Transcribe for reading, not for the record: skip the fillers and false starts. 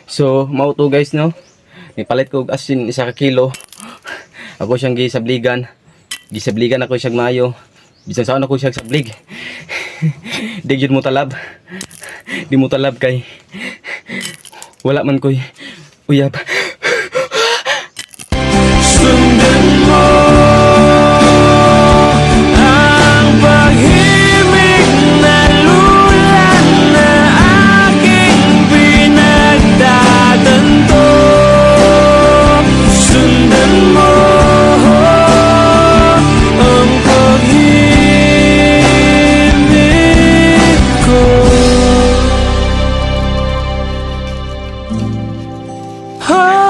So, mao to guys no. Nipalit ko og asin 1 kilo. Ako siyang gisabligan. Gisabligan ako siyang maayo. Bisan saan ako siyang sablig. Di gyud mo talab. Di mo talab kay wala man koy uyab. Sundan mo ang pag-ibig na lulan na aking pinagtatanto. Sundan mo ang pag-ibig ko. Ah